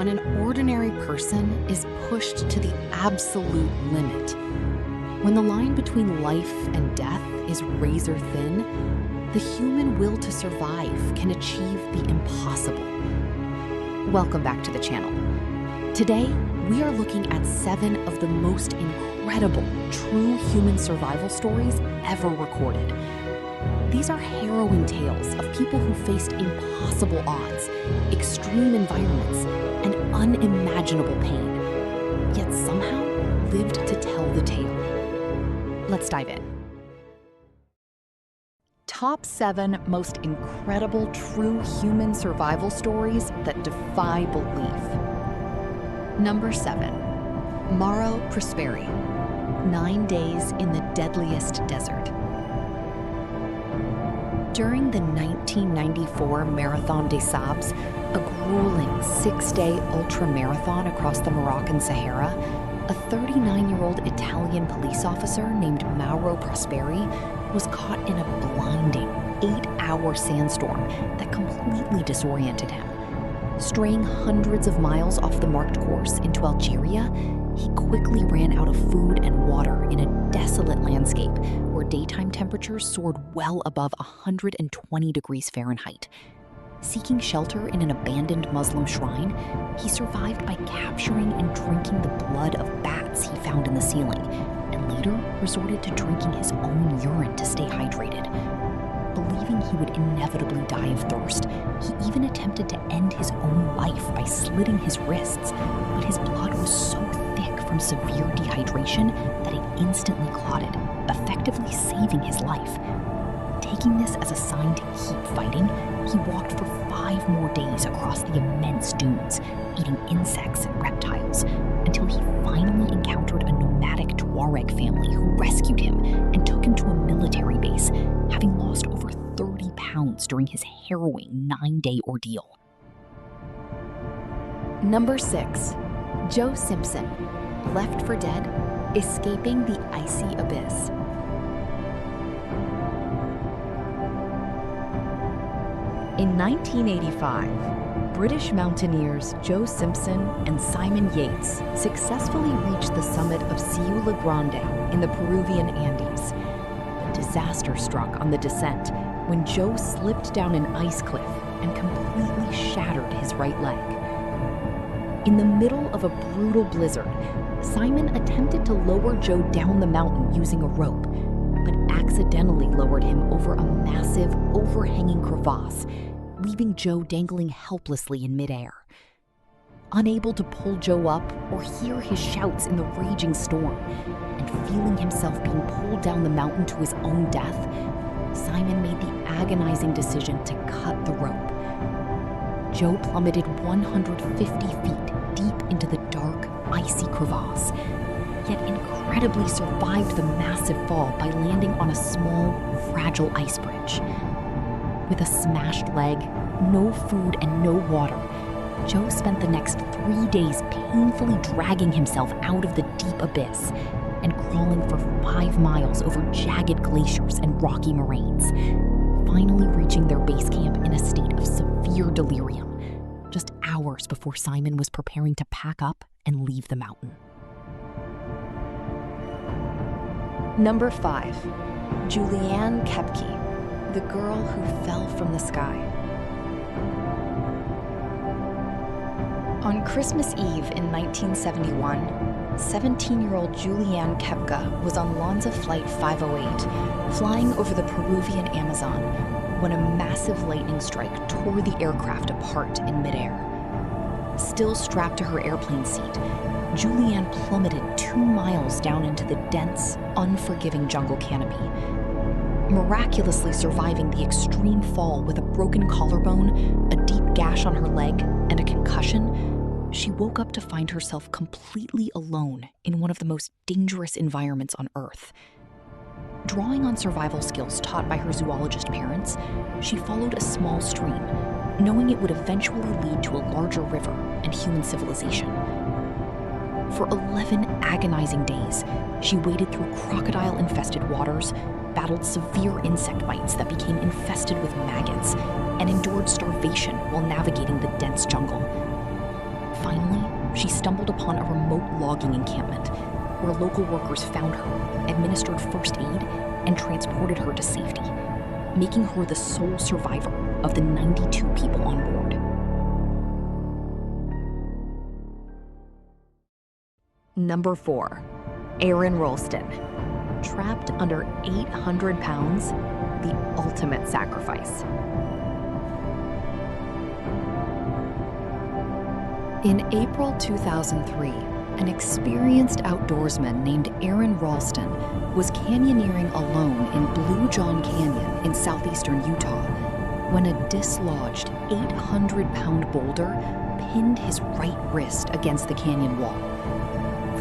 when an ordinary person is pushed to the absolute limit. When the line between life and death is razor thin, the human will to survive can achieve the impossible. Welcome back to the channel. Today, we are looking at 7 of the most incredible true human survival stories ever recorded. These are harrowing tales of people who faced impossible odds, extreme environments, and unimaginable pain, yet somehow lived to tell the tale. Let's dive in. Top 7 most incredible true human survival stories that defy belief. Number 7. Mauro Prosperi, 9 days in the Deadliest desert. During the 1994 Marathon des Sables, a grueling 6-day ultra-marathon across the Moroccan Sahara, a 39-year-old Italian police officer named Mauro Prosperi was caught in a blinding 8-hour sandstorm that completely disoriented him. Straying hundreds of miles off the marked course into Algeria, he quickly ran out of food and water in a desolate landscape where daytime temperatures soared well above 120 degrees Fahrenheit. Seeking shelter in an abandoned Muslim shrine, he survived by capturing and drinking the blood of bats he found in the ceiling, and later resorted to drinking his own urine to stay hydrated. Believing he would inevitably die of thirst, he even attempted to end his own life by slitting his wrists, but his blood was so thick from severe dehydration that it instantly clotted, effectively saving his life. Taking this as a sign to keep fighting, he walked for 5 more days across the immense dunes, eating insects and reptiles, until he finally encountered a nomadic Tuareg family who rescued him and took him to a military base, having lost over 30 pounds during his harrowing 9-day ordeal. Number 6. Joe Simpson, left for dead, escaping the icy abyss. In 1985, British mountaineers Joe Simpson and Simon Yates successfully reached the summit of Ciudad La Grande in the Peruvian Andes. But disaster struck on the descent when Joe slipped down an ice cliff and completely shattered his right leg. In the middle of a brutal blizzard, Simon attempted to lower Joe down the mountain using a rope, but accidentally lowered him over a massive, overhanging crevasse, leaving Joe dangling helplessly in midair. Unable to pull Joe up or hear his shouts in the raging storm, and feeling himself being pulled down the mountain to his own death, Simon made the agonizing decision to cut the rope. Joe plummeted 150 feet deep into the dark, icy crevasse, yet incredibly survived the massive fall by landing on a small, fragile ice bridge. With a smashed leg, no food, and no water, Joe spent the next 3 days painfully dragging himself out of the deep abyss and crawling for 5 miles over jagged glaciers and rocky moraines, finally reaching their base camp in a state of severe delirium, just hours before Simon was preparing to pack up and leave the mountain. Number 5. Juliane Koepcke, the girl who fell from the sky. On Christmas Eve in 1971, 17-year-old Juliane Koepcke was on Lufthansa Flight 508, flying over the Peruvian Amazon, when a massive lightning strike tore the aircraft apart in midair. Still strapped to her airplane seat, Juliane plummeted 2 miles down into the dense, unforgiving jungle canopy. Miraculously surviving the extreme fall with a broken collarbone, a deep gash on her leg, and a concussion, she woke up to find herself completely alone in one of the most dangerous environments on Earth. Drawing on survival skills taught by her zoologist parents, she followed a small stream, knowing it would eventually lead to a larger river and human civilization. For 11 agonizing days, she waded through crocodile-infested waters, battled severe insect bites that became infested with maggots, and endured starvation while navigating the dense jungle. Finally, she stumbled upon a remote logging encampment where local workers found her, administered first aid, and transported her to safety, making her the sole survivor of the 92 people on board. Number 4. Aaron Ralston. Trapped under 800 pounds, the ultimate sacrifice. In April 2003, an experienced outdoorsman named Aaron Ralston was canyoneering alone in Blue John Canyon in southeastern Utah when a dislodged 800-pound boulder pinned his right wrist against the canyon wall.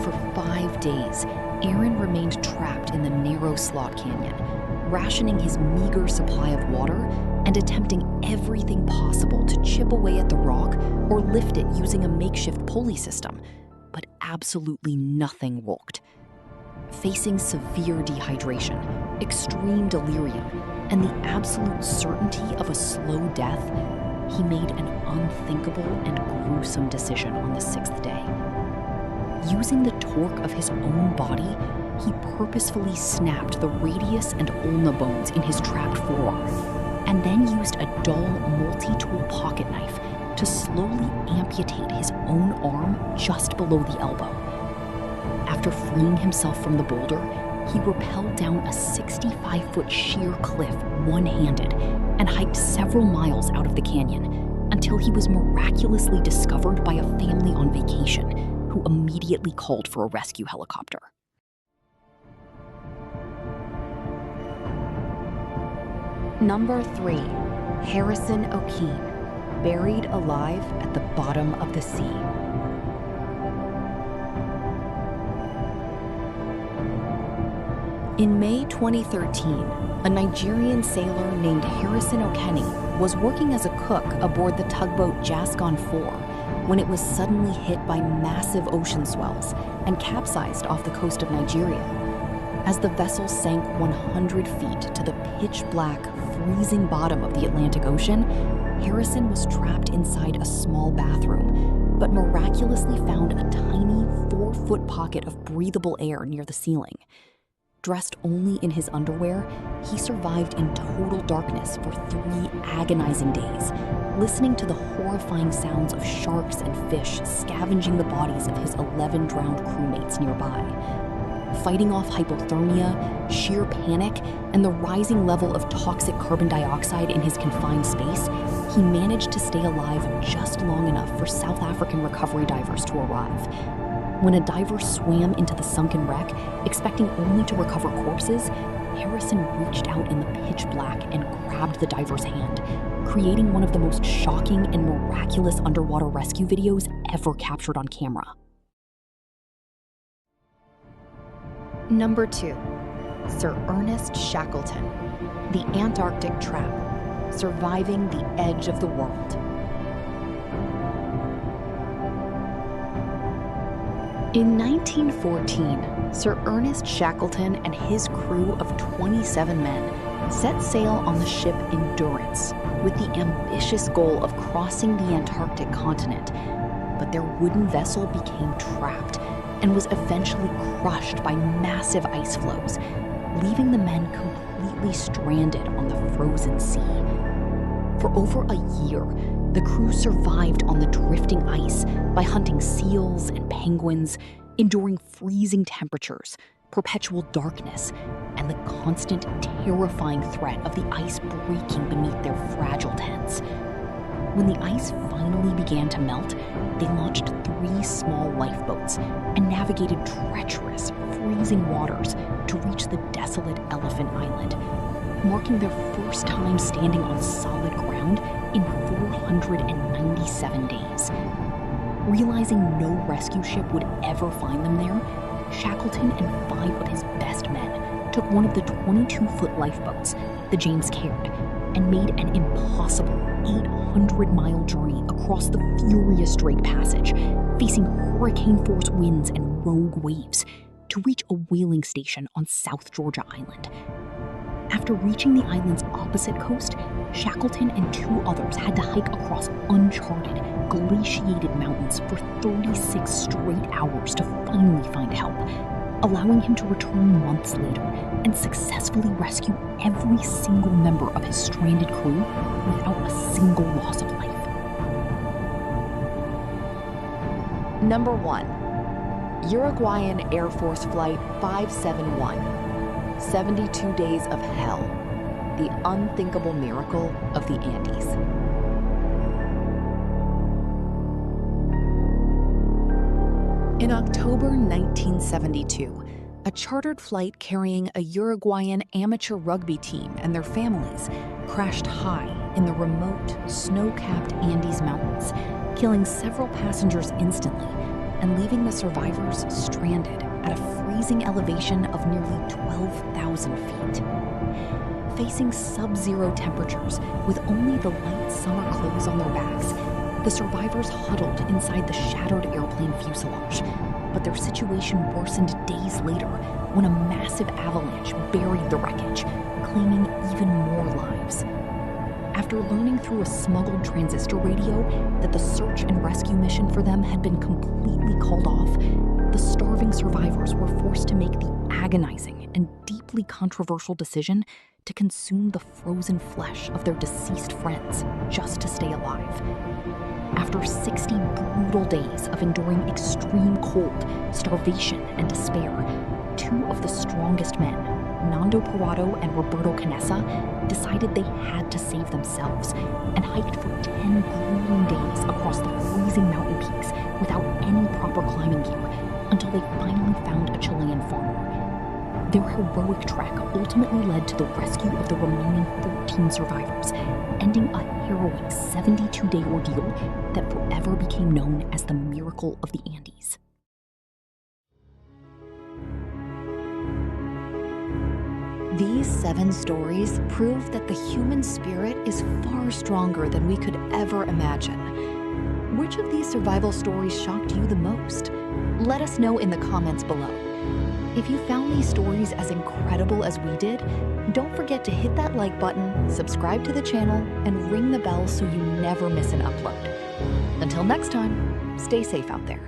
For 5 days, Aaron remained trapped in the narrow slot canyon, rationing his meager supply of water and attempting everything possible to chip away at the rock or lift it using a makeshift pulley system, but absolutely nothing worked. Facing severe dehydration, extreme delirium, and the absolute certainty of a slow death, he made an unthinkable and gruesome decision on the 6th day. Using the torque of his own body, he purposefully snapped the radius and ulna bones in his trapped forearm, and then used a dull multi-tool pocket knife to slowly amputate his own arm just below the elbow. After freeing himself from the boulder, he rappelled down a 65-foot sheer cliff one-handed and hiked several miles out of the canyon until he was miraculously discovered by a family on vacation who immediately called for a rescue helicopter. Number 3. Harrison O'Keefe, buried alive at the bottom of the sea. In May 2013, a Nigerian sailor named Harrison O'Kenny was working as a cook aboard the tugboat Jascon 4 when it was suddenly hit by massive ocean swells and capsized off the coast of Nigeria. As the vessel sank 100 feet to the pitch-black, freezing bottom of the Atlantic Ocean, Harrison was trapped inside a small bathroom, but miraculously found a tiny 4-foot pocket of breathable air near the ceiling. Dressed only in his underwear, he survived in total darkness for 3 agonizing days, listening to the horrifying sounds of sharks and fish scavenging the bodies of his 11 drowned crewmates nearby. Fighting off hypothermia, sheer panic, and the rising level of toxic carbon dioxide in his confined space, he managed to stay alive just long enough for South African recovery divers to arrive. When a diver swam into the sunken wreck, expecting only to recover corpses, Harrison reached out in the pitch black and grabbed the diver's hand, creating one of the most shocking and miraculous underwater rescue videos ever captured on camera. Number 2. Sir Ernest Shackleton, the Antarctic Trap, surviving the edge of the world. In 1914, Sir Ernest Shackleton and his crew of 27 men set sail on the ship Endurance with the ambitious goal of crossing the Antarctic continent, but their wooden vessel became trapped and was eventually crushed by massive ice floes, leaving the men completely stranded on the frozen sea. For over a year, the crew survived on the drifting ice by hunting seals and penguins, enduring freezing temperatures, perpetual darkness, and the constant, terrifying threat of the ice breaking beneath their fragile tents. When the ice finally began to melt, they launched 3 small lifeboats and navigated treacherous, freezing waters to reach the desolate Elephant Island, marking their first time standing on solid ground in 497 days. Realizing no rescue ship would ever find them there, Shackleton and 5 of his best men took one of the 22-foot lifeboats, the James Caird, and made an impossible 800-mile journey across the furious Drake Passage, facing hurricane-force winds and rogue waves, to reach a whaling station on South Georgia Island. After reaching the island's opposite coast, Shackleton and 2 others had to hike across uncharted, glaciated mountains for 36 straight hours to finally find help, allowing him to return months later and successfully rescue every single member of his stranded crew without a single loss of life. Number 1. Uruguayan Air Force Flight 571. 72 Days of Hell. The unthinkable miracle of the Andes. In October 1972, a chartered flight carrying a Uruguayan amateur rugby team and their families crashed high in the remote, snow-capped Andes Mountains, killing several passengers instantly and leaving the survivors stranded at a freezing elevation of nearly 12,000 feet. Facing sub-zero temperatures with only the light summer clothes on their backs, the survivors huddled inside the shattered airplane fuselage. But their situation worsened days later when a massive avalanche buried the wreckage, claiming even more lives. After learning through a smuggled transistor radio that the search and rescue mission for them had been completely called off, the starving survivors were forced to make the agonizing and deeply controversial decision to consume the frozen flesh of their deceased friends just to stay alive. After 60 brutal days of enduring extreme cold, starvation, and despair, two of the strongest men, Nando Parado and Roberto Canessa, decided they had to save themselves and hiked for 10 grueling days across the freezing mountain peaks without any proper climbing gear until they finally found a Chilean farmer. Their heroic trek ultimately led to the rescue of the remaining 14 survivors, ending a harrowing 72-day ordeal that forever became known as the Miracle of the Andes. These 7 stories prove that the human spirit is far stronger than we could ever imagine. Which of these survival stories shocked you the most? Let us know in the comments below. If you found these stories as incredible as we did, don't forget to hit that like button, subscribe to the channel, and ring the bell so you never miss an upload. Until next time, stay safe out there.